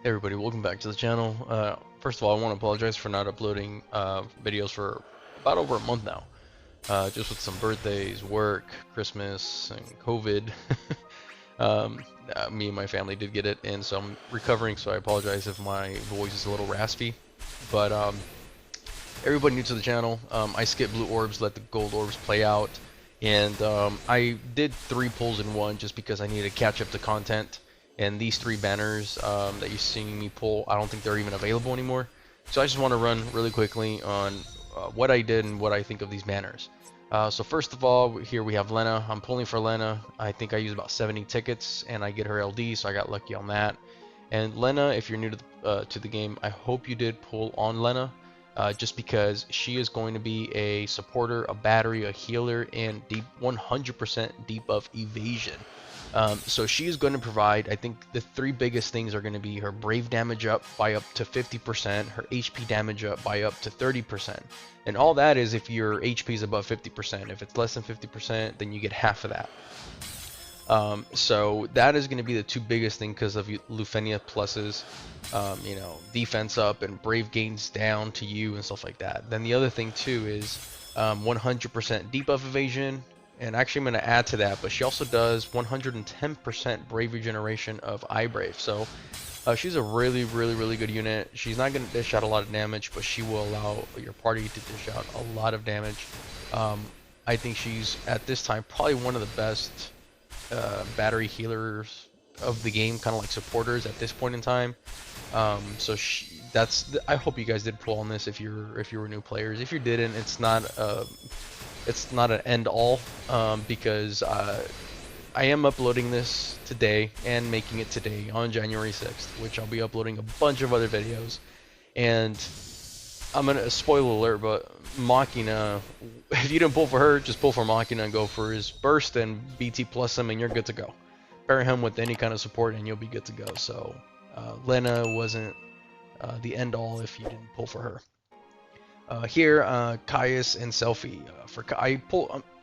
Hey everybody, welcome back to the channel. First of all, I want to apologize for not uploading videos for about over a month now. Just with some birthdays, work, Christmas, and COVID. Me and my family did get it, and so I'm recovering, so I apologize if my voice is a little raspy. But everybody new to the channel, I skipped blue orbs, let the gold orbs play out, and I did 3 pulls in one just because I needed to catch up to content. And these 3 banners that you're seeing me pull, I don't think they're even available anymore. So I just want to run really quickly on what I did and what I think of these banners. So first of all, here we have Lenna. I'm pulling for Lenna. I think I use about 70 tickets and I get her LD, so I got lucky on that. And Lenna, if you're new to the game, I hope you did pull on Lenna. Just because she is going to be a supporter, a battery, a healer, and 100% debuff evasion. So she is going to provide, I think the 3 biggest things are going to be her brave damage up by up to 50%, her HP damage up by up to 30%. And all that is if your HP is above 50%. If it's less than 50%, then you get half of that. So that is going to be the 2 biggest things because of Lufenia pluses, you know, defense up and brave gains down to you and stuff like that. Then the other thing too is 100% debuff evasion. And actually I'm going to add to that, but she also does 110% brave regeneration of iBrave. So she's a really good unit. She's not going to dish out a lot of damage, but she will allow your party to dish out a lot of damage. I think she's, at this time, probably one of the best battery healers of the game, kind of like supporters at this point in time. So I hope you guys did pull on this if you were new players. If you didn't, it's not an end all, because I am uploading this today and making it today on January 6th, which I'll be uploading a bunch of other videos. And I'm gonna spoiler alert, but Machina, if you didn't pull for her, just pull for Machina and go for his burst and BT plus him and you're good to go. Pair him with any kind of support and you'll be good to go. So Lenna wasn't the end all if you didn't pull for her. Here, Caius and Selfie.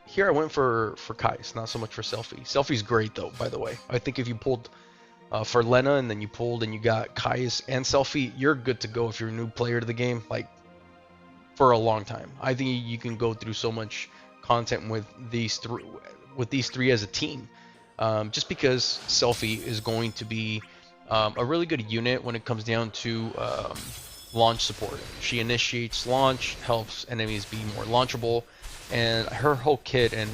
Here I went for Caius, not so much for Selfie. Selfie's great though, by the way. I think if you pulled for Lenna and then you pulled and you got Caius and Selfie, you're good to go if you're a new player to the game, like for a long time. I think you can go through so much content with these three as a team, just because Selfie is going to be a really good unit when it comes down to launch support. She initiates launch, helps enemies be more launchable, and her whole kit and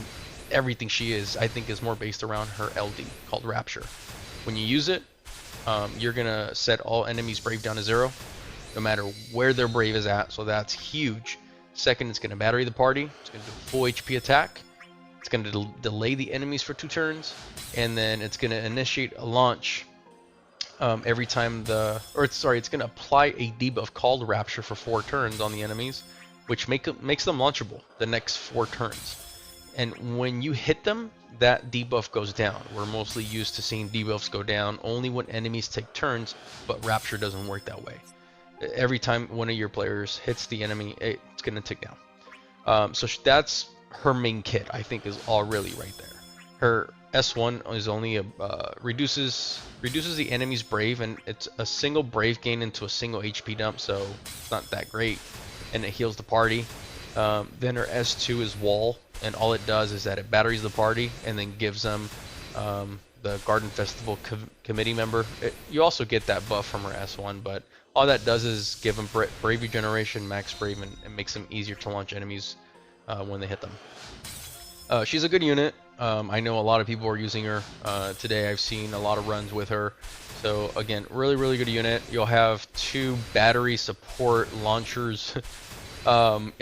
everything she is, I think, is more based around her LD called Rapture. When you use it, you're gonna set all enemies brave down to 0, no matter where their brave is at, so that's huge. Second, it's gonna battery the party, it's gonna do a full HP attack, it's gonna delay the enemies for 2 turns, and then it's gonna initiate a launch every time it's going to apply a debuff called Rapture for 4 turns on the enemies, which makes them launchable the next 4 turns. And when you hit them, that debuff goes down. We're mostly used to seeing debuffs go down only when enemies take turns, but Rapture doesn't work that way. Every time one of your players hits the enemy, it's going to tick down. So that's her main kit, I think, is all really right there. Her S1 is only reduces the enemy's brave, and it's a single brave gain into a single HP dump, so it's not that great, and it heals the party. Then her S2 is wall, and all it does is that it batteries the party and then gives them the Garden Festival committee member. You also get that buff from her S1, but all that does is give them brave regeneration, max brave, and makes them easier to launch enemies when they hit them. She's a good unit. I know a lot of people are using her today. I've seen a lot of runs with her. So again, really good unit. You'll have 2 battery support launchers, or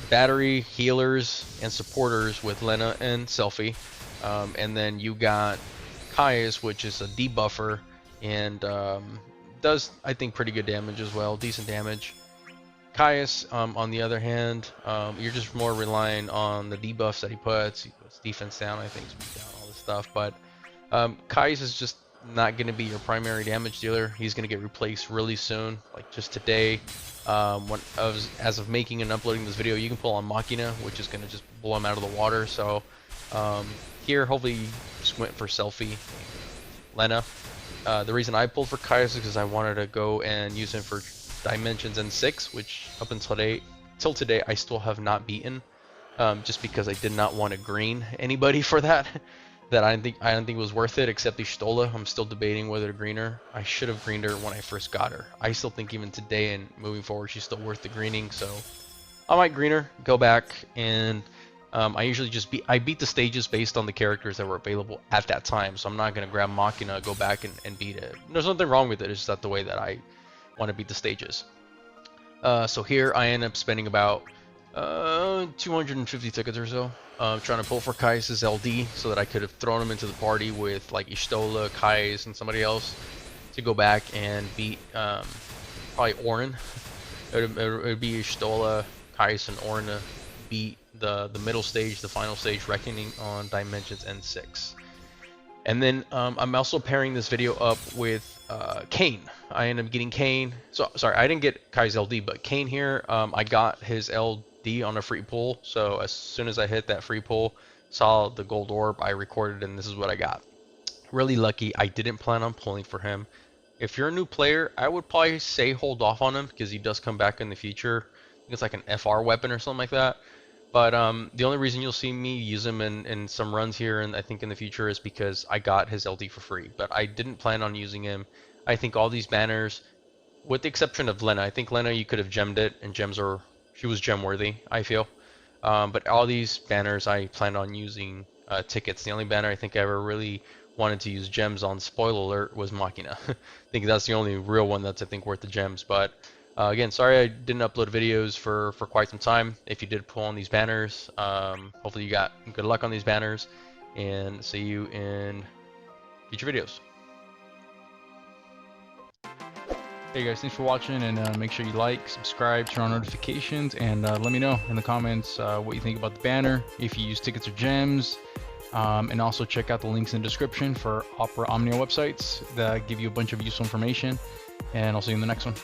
battery healers and supporters with Lenna and Selfie. And then you got Caius, which is a debuffer and does, I think, pretty good damage as well, decent damage. Caius, on the other hand, you're just more relying on the debuffs that he puts. He puts defense down, I think, speed down, all this stuff. But Caius is just not going to be your primary damage dealer. He's going to get replaced really soon, like just today. As of making and uploading this video, you can pull on Machina, which is going to just blow him out of the water. So here, hopefully, you just went for Selfie, Lenna. The reason I pulled for Caius is because I wanted to go and use him for Dimensions N6, which up until today I still have not beaten, just because I did not want to green anybody for that. That I don't think was worth it, except Ishtola. I'm still debating whether to green her. I should have greened her when I first got her. I still think even today and moving forward, she's still worth the greening. So I might green her, go back, and I usually just beat the stages based on the characters that were available at that time. So I'm not gonna grab Machina, go back and beat it. There's nothing wrong with it. It's just not the way that I want to beat the stages. So here I end up spending about 250 tickets or so, trying to pull for Caius' LD so that I could have thrown him into the party with like Ishtola, Caius, and somebody else to go back and beat probably Orin. It would be Ishtola, Caius, and Orin to beat the middle stage, the final stage, Reckoning on Dimensions N6. And then I'm also pairing this video up with Kain. I ended up getting Kain. So sorry, I didn't get Kai's LD, but Kain here, I got his LD on a free pull. So as soon as I hit that free pull, saw the gold orb, I recorded, and this is what I got. Really lucky. I didn't plan on pulling for him. If you're a new player, I would probably say hold off on him because he does come back in the future. I think it's like an FR weapon or something like that. But the only reason you'll see me use him in some runs here, and I think in the future, is because I got his LD for free. But I didn't plan on using him. I think all these banners, with the exception of Lenna, I think Lenna you could have gemmed it, and she was gem worthy, I feel. But all these banners I planned on using tickets. The only banner I think I ever really wanted to use gems on, spoiler alert, was Machina. I think that's the only real one that's I think worth the gems. But again, sorry I didn't upload videos for quite some time. If you did pull on these banners, hopefully you got good luck on these banners, and see you in future videos. Hey guys, thanks for watching, and make sure you like, subscribe, turn on notifications, and let me know in the comments what you think about the banner, if you use tickets or gems, and also check out the links in the description for Opera Omnia websites that give you a bunch of useful information, and I'll see you in the next one.